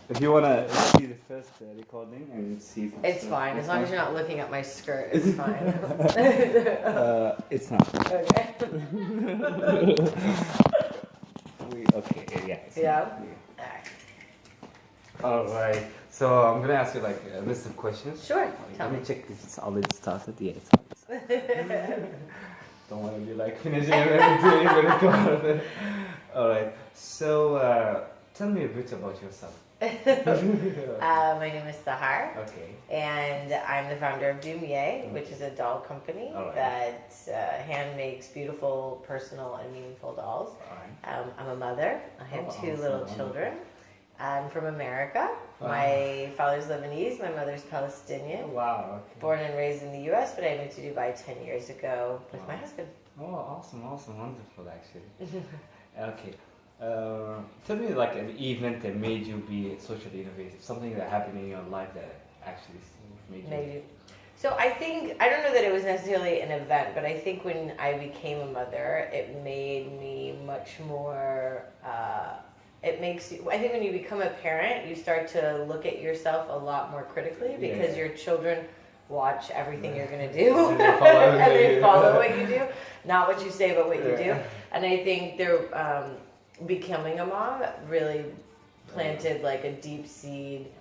If you wanna see the first recording and see if It's fine, as long as you're not looking at my skirt, it's fine. It's not. Okay. Okay, yeah. Yeah? Alright, so I'm gonna ask you like a list of questions. Sure, tell Let me me. check if it's already started. Yeah, it's already started. Don't want to be like finishing and then doing the record. Alright, so tell me a bit about yourself. My name is Sahar, Okay. and I'm the founder of Dumye, which is a doll company that hand makes beautiful, personal, and meaningful dolls. I'm a mother. I have two little children. I'm from America. My father's Lebanese, my mother's Palestinian. Wow. Okay. Born and raised in the US, but I moved to Dubai 10 years ago with my husband. Oh, awesome, wonderful actually. Okay. Tell me like an event that made you be socially innovative, something that happened in your life that actually made you. So I think, I don't know that it was necessarily an event, but I think when I became a mother, it made me much more, it makes you, I think when you become a parent, you start to look at yourself a lot more critically because your children watch everything you're going to do and they follow what you do, not what you say, but what you do. And I think they're, becoming a mom really planted like a deep-seated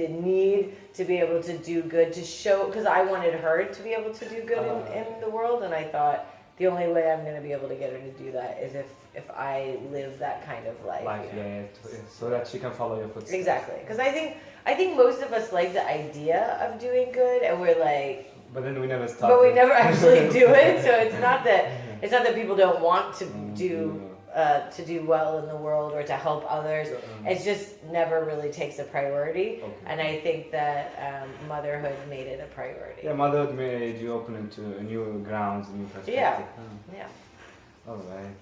need to be able to do good, to show, because I wanted her to be able to do good in the world, and I thought the only way I'm going to be able to get her to do that is if I live that kind of life. So that she can follow your footsteps. Exactly, because I think most of us like the idea of doing good, and we're like, but then we never start. But we never actually do it. So it's not that people don't want to do well in the world or to help others. It just never really takes a priority. Okay. And I think that motherhood made it a priority. Yeah, motherhood made you open into new grounds, new perspective. Yeah. All right.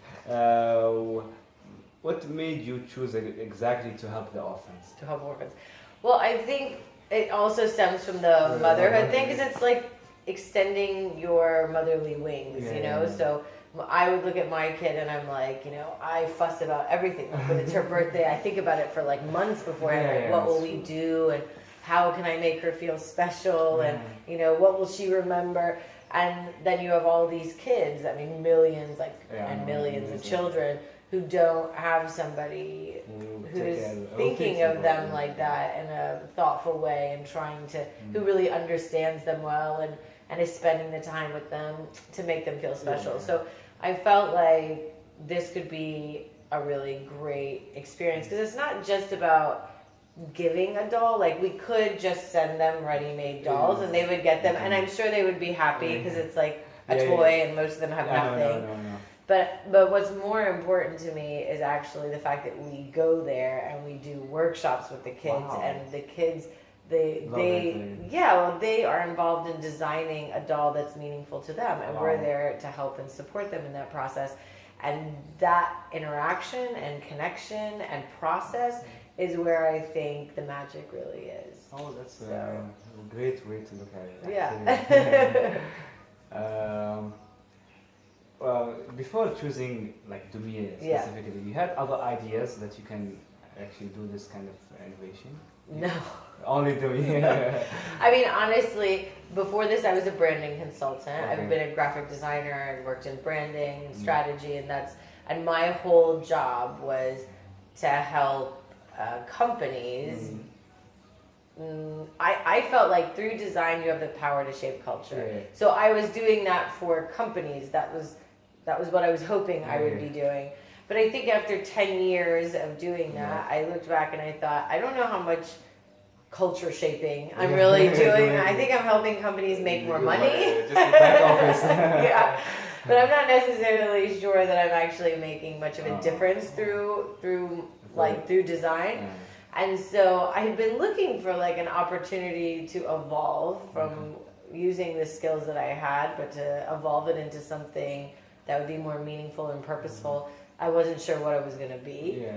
What made you choose exactly to help the orphans? To help orphans. Well, I think it also stems from the motherhood thing, because it's like extending your motherly wings, So I would look at my kid and I'm like, I fuss about everything. Like when it's her birthday, I think about it for like months before. What will we do, and how can I make her feel special, and what will she remember? And then you have all these kids, I mean millions and millions of children who don't have somebody who's thinking of them like that in a thoughtful way, and trying to, who really understands them well and is spending the time with them to make them feel special. So I felt like this could be a really great experience, because it's not just about giving a doll. Like, we could just send them ready-made dolls and they would get them, and I'm sure they would be happy because it's like a toy and most of them have nothing. No. But what's more important to me is actually the fact that we go there and we do workshops with the kids, and the kids, they are involved in designing a doll that's meaningful to them, and we're there to help and support them in that process. And that interaction and connection and process is where I think the magic really is. Oh, that's a great way to look at it. Yeah. Well, before choosing like Dumye specifically, you had other ideas that you can actually do this kind of innovation? No. Only Dumye. I mean, honestly, before this, I was a branding consultant. I've been a graphic designer and worked in branding and strategy, and my whole job was to help companies. I felt like through design, you have the power to shape culture. So I was doing that for companies. That was what I was hoping I would be doing. But I think after 10 years of doing that, I looked back and I thought, I don't know how much culture shaping I'm really doing. I think I'm helping companies make more money. Just the back office. But I'm not necessarily sure that I'm actually making much of a difference through design. And so I've been looking for like an opportunity to evolve from using the skills that I had, but to evolve it into something that would be more meaningful and purposeful. I wasn't sure what it was going to be.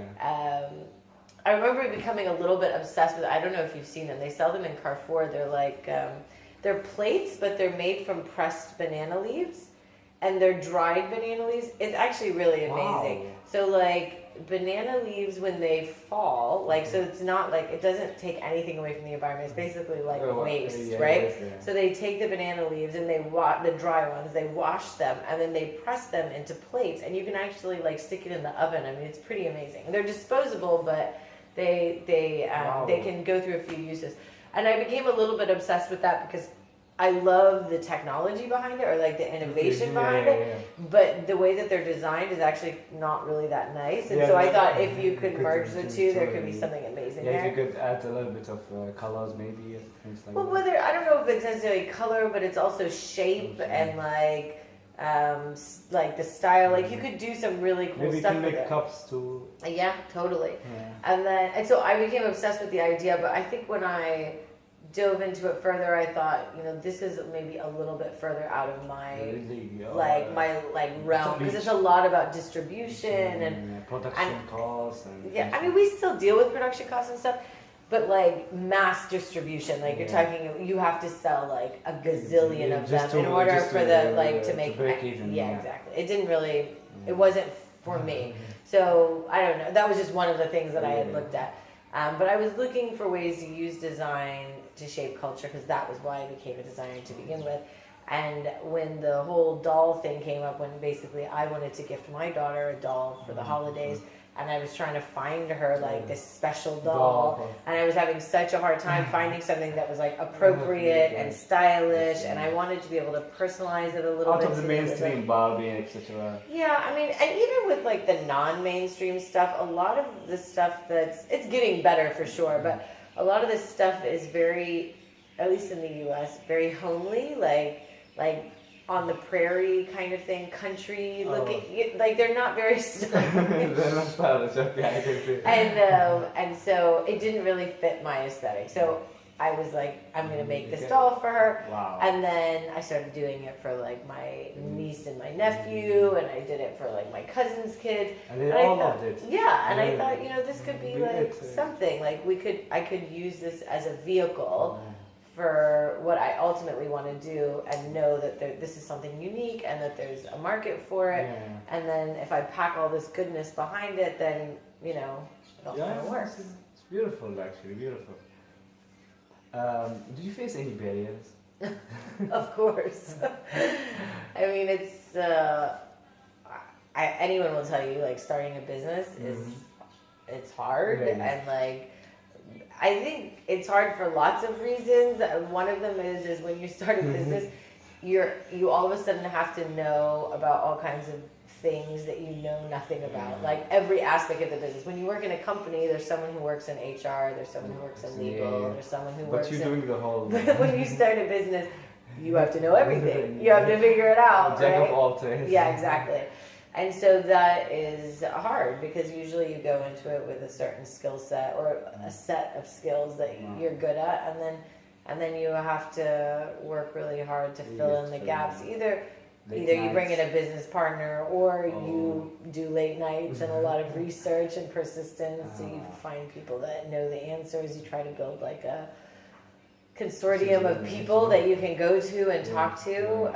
I remember becoming a little bit obsessed with, I don't know if you've seen them, they sell them in Carrefour. They're like, they're plates, but they're made from pressed banana leaves, and they're dried banana leaves. It's actually really amazing. So like, banana leaves when they fall, like, so it's not like, it doesn't take anything away from the environment. It's basically like waste, right? So they take the banana leaves and they the dry ones, they wash them, and then they press them into plates, and you can actually like stick it in the oven. I mean, it's pretty amazing. They're disposable, but they can go through a few uses. And I became a little bit obsessed with that because I love the technology behind it, or like the innovation behind it, but the way that they're designed is actually not really that nice. And so I thought if you could merge the two, there could be something amazing there. If you could add a little bit of colors, maybe things like well, whether I don't know if it's necessarily color, but it's also shape and like the style. Like you could do some really cool maybe stuff you can with make it. cups too. Yeah, totally. Yeah. And so I became obsessed with the idea. But I think when I dove into it further, I thought, you know, this is maybe a little bit further out of my my realm, because it's a lot about distribution and production costs. I mean, we still deal with production costs and stuff, but like mass distribution, like you're talking, you have to sell like a gazillion of them in order for to make break even. Exactly. It didn't really, it wasn't for me. So I don't know. That was just one of the things that I had looked at. But I was looking for ways to use design to shape culture, because that was why I became a designer to begin with. And when the whole doll thing came up, when basically I wanted to gift my daughter a doll for the holidays, and I was trying to find her like this special doll, and I was having such a hard time finding something that was like appropriate and stylish, and I wanted to be able to personalize it a little bit. Out of the mainstream Barbie, etc. Yeah, I mean, and even with like the non-mainstream stuff, a lot of the stuff it's getting better for sure, but a lot of this stuff is very, at least in the U.S., very homely, like on the prairie kind of thing, country looking, like they're not very stylish. They're not stylish, okay, I can see. And so it didn't really fit my aesthetic. So I was like, I'm going to make this doll for her. Wow. And then I started doing it for like my niece and my nephew, and I did it for like my cousin's kids. And they all loved it. Yeah, and I thought, you know, this could be like something, like I could use this as a vehicle for what I ultimately want to do, and know that this is something unique and that there's a market for it. Yeah. And then if I pack all this goodness behind it, then, you know, it'll kind of work. It's beautiful, actually, beautiful. Did you face any barriers? Of course. I mean, it's anyone will tell you, like, starting a business it's hard, and like I think it's hard for lots of reasons. One of them is when you start a business, you all of a sudden have to know about all kinds of things that you know nothing about, like every aspect of the business. When you work in a company, there's someone who works in HR, there's someone who works in legal, there's someone who works in... But you're doing the whole... But when you start a business, you have to know everything. You have to figure it out, Jack of all trades. Yeah, exactly. And so that is hard, because usually you go into it with a certain skill set, or a set of skills that you're good at, and then you have to work really hard to fill in the gaps. Either you bring in a business partner, or you do late nights and a lot of research and persistence. So you find people that know the answers. You try to build like a consortium of people that you can go to and talk to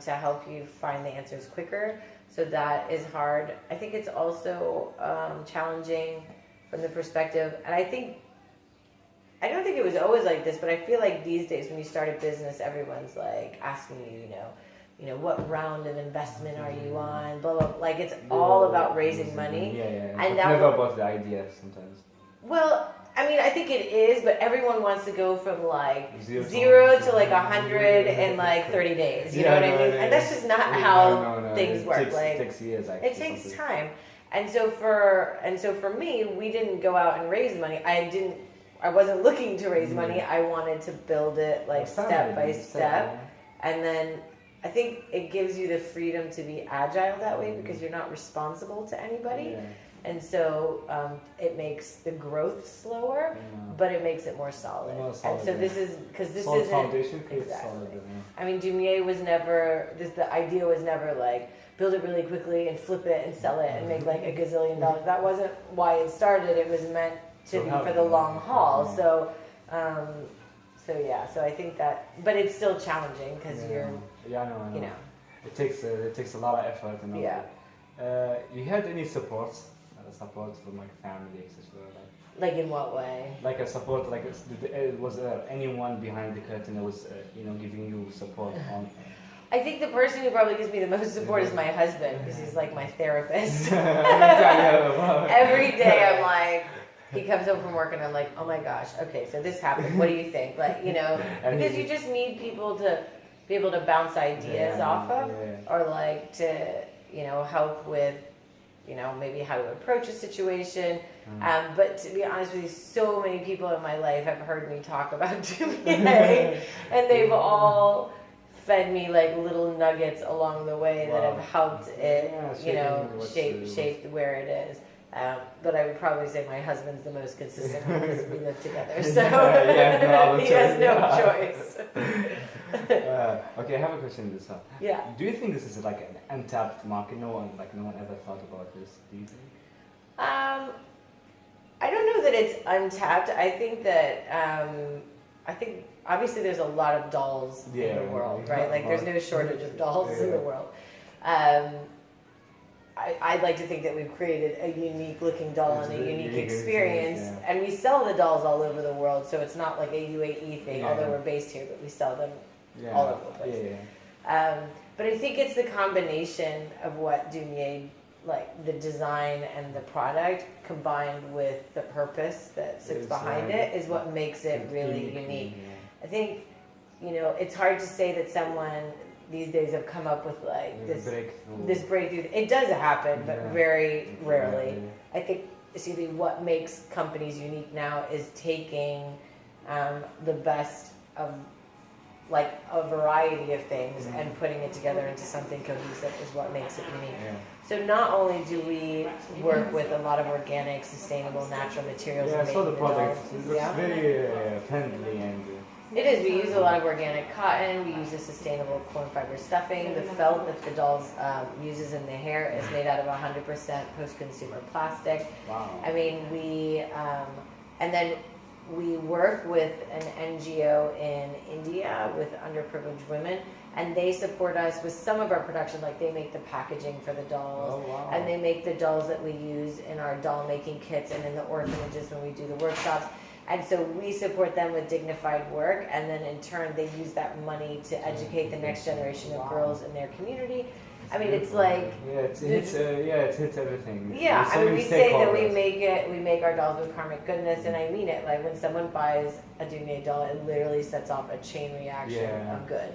help you find the answers quicker. So that is hard. I think it's also challenging from the perspective, and I don't think it was always like this, but I feel like these days when you start a business, everyone's like asking you know, what round of investment are you on? Blah blah. Like it's all about raising money. And that never about the idea sometimes. Well, I mean, I think it is, but everyone wants to go from like zero to like 100 in like 30 days. You know what I mean? And that's just not how things work. It takes years. It takes time. And so for me, we didn't go out and raise money. I wasn't looking to raise money. I wanted to build it like step by step. And then I think it gives you the freedom to be agile that way, because you're not responsible to anybody. And so it makes the growth slower, but it makes it more solid. And so this is, because this isn't... foundation exactly. Solid, I mean, Dumye was never, the idea was never like, build it really quickly and flip it and sell it and make like $1 gazillion. That wasn't why it started. It was meant to be for the long haul. So I think that, but it's still challenging, because you're, I know. You know. It takes a lot of effort. You had any support? a support from like family, etc. Like in what way? Like a support, like was anyone behind the curtain that was giving you support on? I think the person who probably gives me the most support is my husband, because he's like my therapist. Every day I'm like, he comes home from work and I'm like, oh my gosh, okay, so this happened. What do you think? Like, because you just need people to be able to bounce ideas off of, or like to, help with, maybe how to approach a situation. But to be honest with you, so many people in my life have heard me talk about Dumye, and they've all fed me like little nuggets along the way that have helped it, shape where it is. But I would probably say my husband's the most consistent because we live together, so he has no choice. Okay, I have a question this time. Yeah. Do you think this is like an untapped market? No one ever thought about this. Do you think? I don't know that it's untapped. I think that obviously there's a lot of dolls in the world, right? Like there's no shortage of dolls in the world. I'd like to think that we've created a unique looking doll and a unique experience, and we sell the dolls all over the world, so it's not like a UAE thing, although we're based here, but we sell them all over the place. But I think it's the combination of what Dumye, like the design and the product, combined with the purpose that sits behind it, is what makes it really unique. I think, it's hard to say that someone these days have come up with like this breakthrough. It does happen, but very rarely. I think what makes companies unique now is taking the best of like a variety of things and putting it together into something cohesive is what makes it unique. So not only do we work with a lot of organic, sustainable, natural materials. I saw the product. It looks very friendly and. It is. We use a lot of organic cotton. We use a sustainable corn fiber stuffing. The felt that the dolls uses in the hair is made out of 100% post-consumer plastic. Wow. I mean, and then we work with an NGO in India with underprivileged women, and they support us with some of our production. Like they make the packaging for the dolls, and they make the dolls that we use in our doll making kits and in the orphanages when we do the workshops. And so we support them with dignified work, and then in turn they use that money to educate the next generation of girls in their community. I mean, it's like it hits everything. Yeah, I mean, we say that we make our dolls with karmic goodness, and I mean it. Like when someone buys a Dumye doll, it literally sets off a chain reaction of good,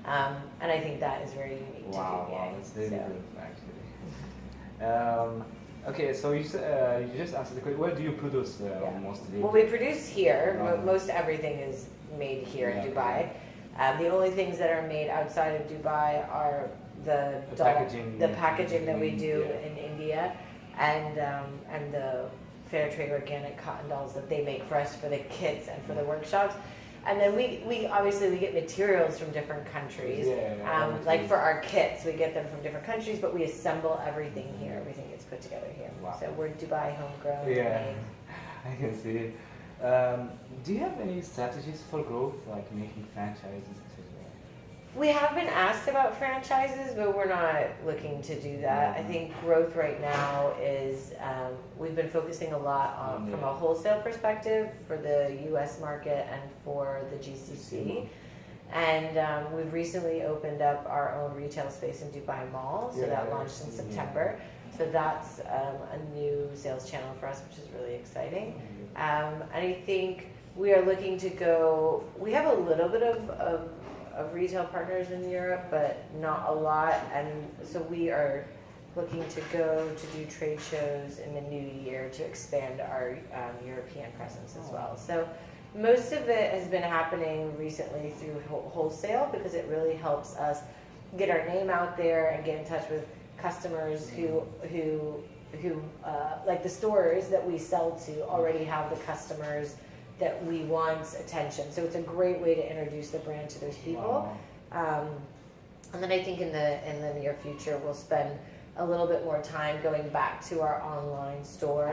and I think that is very unique to Dumye. Wow, that's really good, actually. Okay, so you just answered the question. Where do you produce mostly? Well, we produce here. Most everything is made here in Dubai. The only things that are made outside of Dubai are the packaging that we do in India, and the fair trade organic cotton dolls that they make for us for the kids and for the workshops. And then we obviously get materials from different countries. Like for our kits, we get them from different countries, but we assemble everything here. Everything gets put together here. Wow. So we're Dubai homegrown. Yeah, I can see. Do you have any strategies for growth, like making franchises, etc.? We have been asked about franchises, but we're not looking to do that. I think growth right now is, we've been focusing a lot on, from a wholesale perspective for the US market and for the GCC. And we've recently opened up our own retail space in Dubai Mall, so that launched in September. So that's a new sales channel for us, which is really exciting. And I think we are looking to go, we have a little bit of retail partners in Europe, but not a lot, and so we are looking to go to do trade shows in the new year to expand our European presence as well. So most of it has been happening recently through wholesale, because it really helps us get our name out there and get in touch with customers who like the stores that we sell to already have the customers that we want attention. So it's a great way to introduce the brand to those people. And then I think in the near future we'll spend a little bit more time going back to our online store.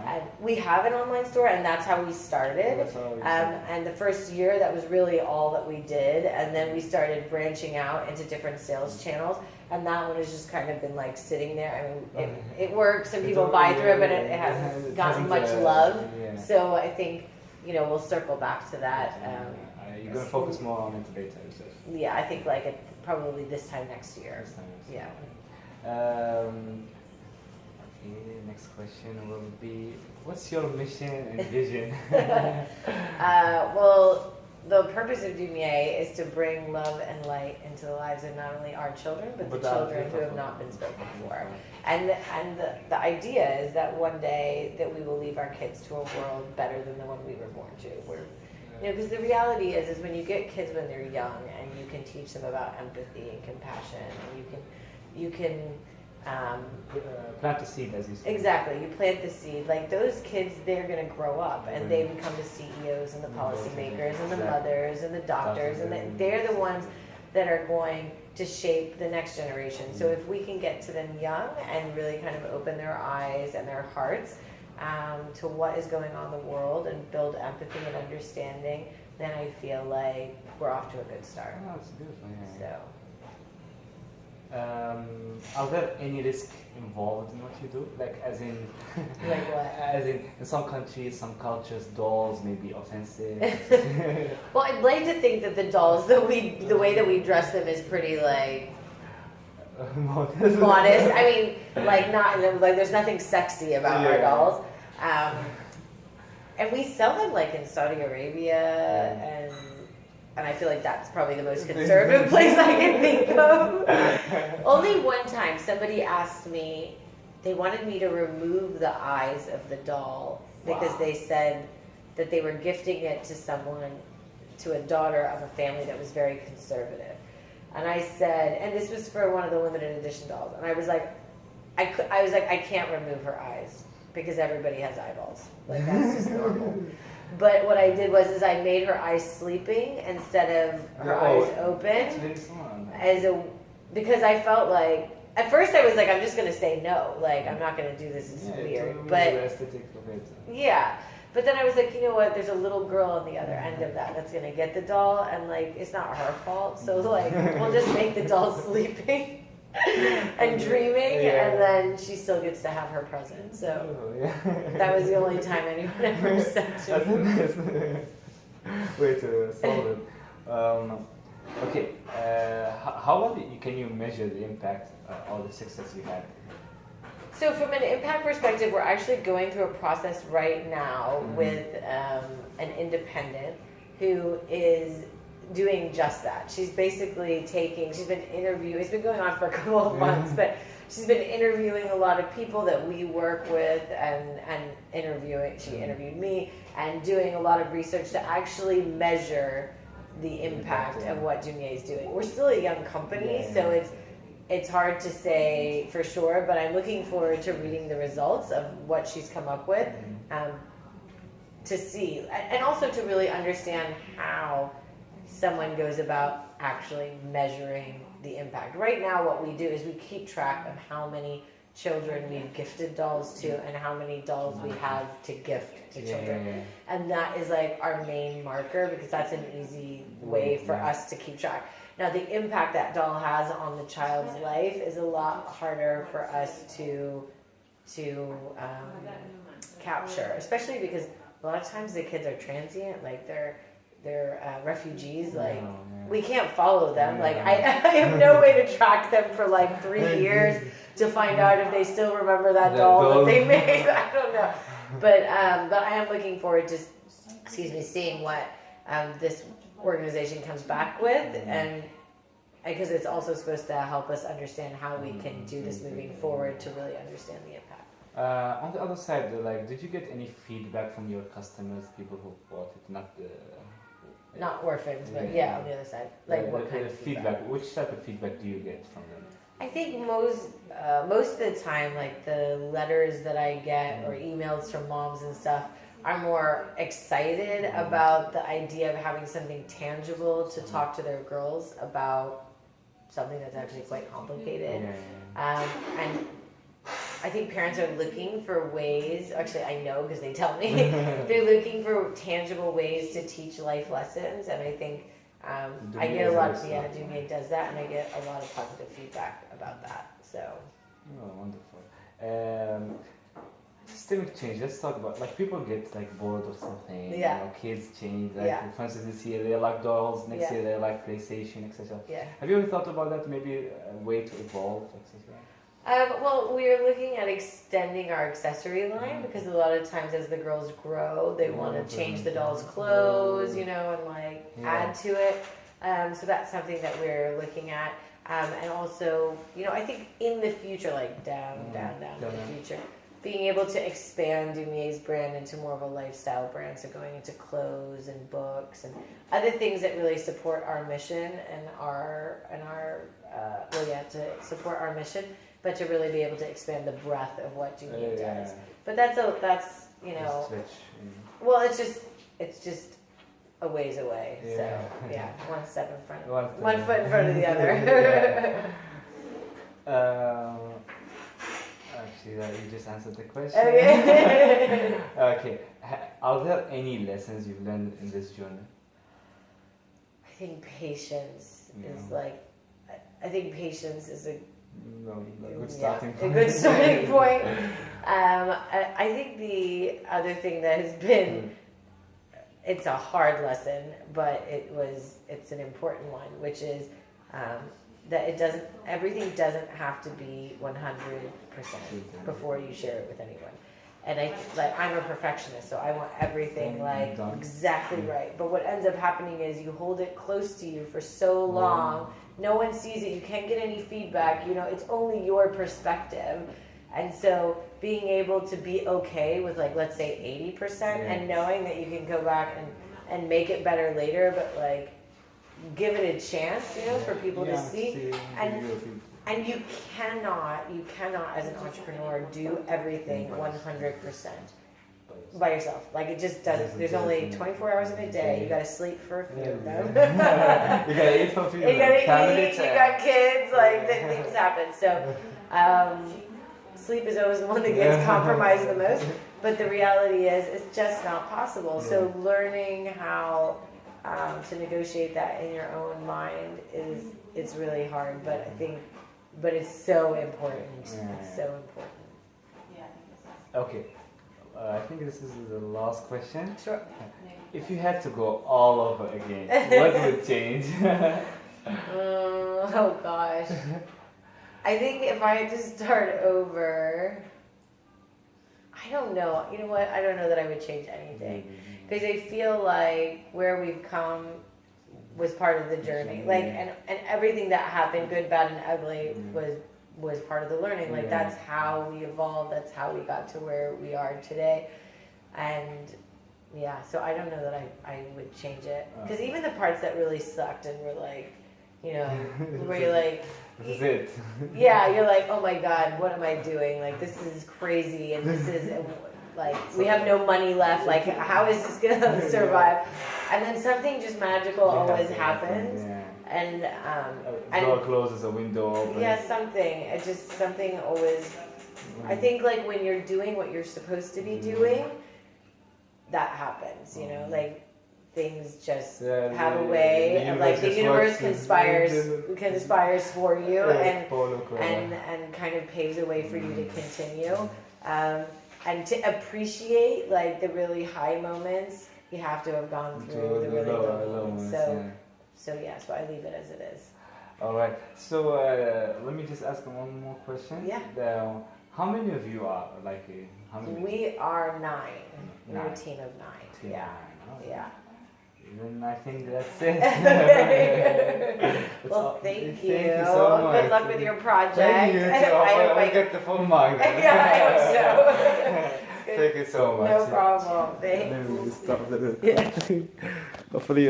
And we have an online store, and that's how we started. And the first year, that was really all that we did. And then we started branching out into different sales channels. and that one has just kind of been like sitting there. I mean, it works, and people buy through it, but it hasn't gotten much love. Yeah. So I think, you know, we'll circle back to that. You're gonna focus more on it later. Yeah, I think like probably this time next year. Yeah. Okay, next question will be, what's your mission and vision? Well, the purpose of Dumye is to bring love and light into the lives of not only our children, but the children who have not been spoken for. And the idea is that one day that we will leave our kids to a world better than the one we were born to. You know, because the reality is when you get kids when they're young and you can teach them about empathy and compassion, and you can plant the seed, as you said. Exactly, you plant the seed. Like those kids, they're going to grow up and they become the CEOs and the policymakers and the mothers and the doctors, and they're the ones that are going to shape the next generation. So if we can get to them young and really kind of open their eyes and their hearts to what is going on in the world and build empathy and understanding, then I feel like we're off to a good start. Oh, that's beautiful. Yeah. So. Are there any risk involved in what you do? Like, as in, like what? As in some countries, some cultures, dolls may be offensive. Well, I'd like to think that the dolls the way that we dress them is pretty like modest. I mean, like not like there's nothing sexy about our dolls. And we sell them like in Saudi Arabia and I feel like that's probably the most conservative place I can think of. Only one time somebody asked me, they wanted me to remove the eyes of the doll because they said that they were gifting it to someone, to a daughter of a family that was very conservative. And I said, and this was for one of the limited edition dolls, and I was like, I can't remove her eyes because everybody has eyeballs. Like that's just normal. But what I did was I made her eyes sleeping instead of her eyes open, because I felt like at first I was like, I'm just gonna say no, like I'm not gonna do this. It's weird, but yeah. But then I was like, you know what? There's a little girl on the other end of that's gonna get the doll, and like it's not her fault. So like we'll just make the doll sleeping and dreaming, and then she still gets to have her present. So that was the only time anyone ever said to me. Way to solve it. Okay, how well can you measure the impact or the success you had? So from an impact perspective, we're actually going through a process right now with an independent who is doing just that. She's basically she's been interviewing, it's been going on for a couple of months, but she's been interviewing a lot of people that we work with and interviewing, she interviewed me, and doing a lot of research to actually measure the impact of what Dumye is doing. We're still a young company, so it's hard to say for sure, but I'm looking forward to reading the results of what she's come up with to see, and also to really understand how someone goes about actually measuring the impact. Right now what we do is we keep track of how many children we've gifted dolls to and how many dolls we have to gift to children. And that is like our main marker because that's an easy way for us to keep track. Now the impact that doll has on the child's life is a lot harder for us to capture, especially because a lot of times the kids are transient, like they're refugees, like we can't follow them. Like I have no way to track them for like 3 years to find out if they still remember that doll that they made. I don't know, but I am looking forward to seeing what this organization comes back with, and because it's also supposed to help us understand how we can do this moving forward to really understand the impact. On the other side, like, did you get any feedback from your customers, people who bought it, not orphans, but on the other side, like what kind of feedback? Which type of feedback do you get from them? I think most of the time, like the letters that I get or emails from moms and stuff are more excited about the idea of having something tangible to talk to their girls about something that's actually quite complicated. And I think parents are looking for ways, actually I know because they tell me, they're looking for tangible ways to teach life lessons, and I think I get a lot of, Dumye does that, and I get a lot of positive feedback about that. So. Oh, wonderful. Systemic change. Let's talk about like people get like bored of something. Yeah. You know, kids change. Like for instance, this year they like dolls. Next year they like PlayStation, etc. Yeah. Have you ever thought about that? Maybe a way to evolve, etc. Well, we are looking at extending our accessory line because a lot of times as the girls grow, they want to change the doll's clothes, you know, and like add to it. So that's something that we're looking at. And also, you know, I think in the future, like down in the future, being able to expand Dumye's brand into more of a lifestyle brand, so going into clothes and books and other things that really support our mission and to support our mission, but to really be able to expand the breadth of what Dumye does. But that's you know, well, it's just a ways away. So yeah, one step in front of one foot in front of the other. Actually, you just answered the question. Okay. Okay. Are there any lessons you've learned in this journey? I think patience is like. I think patience is a good starting point. A good starting point. I think the other thing that has been. It's a hard lesson, but it's an important one, which is that everything doesn't have to be 100% before you share it with anyone. And I'm a perfectionist, so I want everything like exactly right. But what ends up happening is you hold it close to you for so long, no one sees it, you can't get any feedback, you know, it's only your perspective. And so being able to be okay with like, let's say 80% and knowing that you can go back and make it better later, but like give it a chance, you know, for people to see. And you cannot as an entrepreneur do everything 100% by yourself. Like it just doesn't. There's only 24 hours in a day. You got to sleep for a few of them. You got to eat for a few. You got to eat. You got kids. Like things happen. So. Sleep is always the one that gets compromised the most, but the reality is it's just not possible. So learning how to negotiate that in your own mind it's really hard, but it's so important. It's so important. Okay, I think this is the last question. Sure. If you had to go all over again, what would change? Oh gosh. I think if I had to start over, I don't know. You know what? I don't know that I would change anything. Because I feel like where we've come was part of the journey. Like, and everything that happened, good, bad, and ugly, was part of the learning. Like, that's how we evolved. That's how we got to where we are today. And, yeah, so I don't know that I would change it. Because even the parts that really sucked and were like, you know, where you're like... This is it. Yeah, you're like, oh my God, what am I doing? Like, this is crazy, and this is, like, we have no money left. Like, how is this going to survive? And then something just magical always happens. And, door closes, a window opens. Yeah, something always, I think, like, when you're doing what you're supposed to be doing, that happens, you know, like, things just have a way of like the universe conspires for you and kind of paves a way for you to continue and to appreciate like the really high moments. You have to have gone through the really low moments. So I leave it as it is. All right. So let me just ask one more question. Yeah. How many of you are like? How many? We are 9. We're a team of 9. Yeah. Then I think that's it. Well, thank you. Thank you so much. Good luck with your project. Thank you. I hope I get the full mark. Yeah, I hope so. Thank you so much. No problem. Thanks. Let me stop it. Hopefully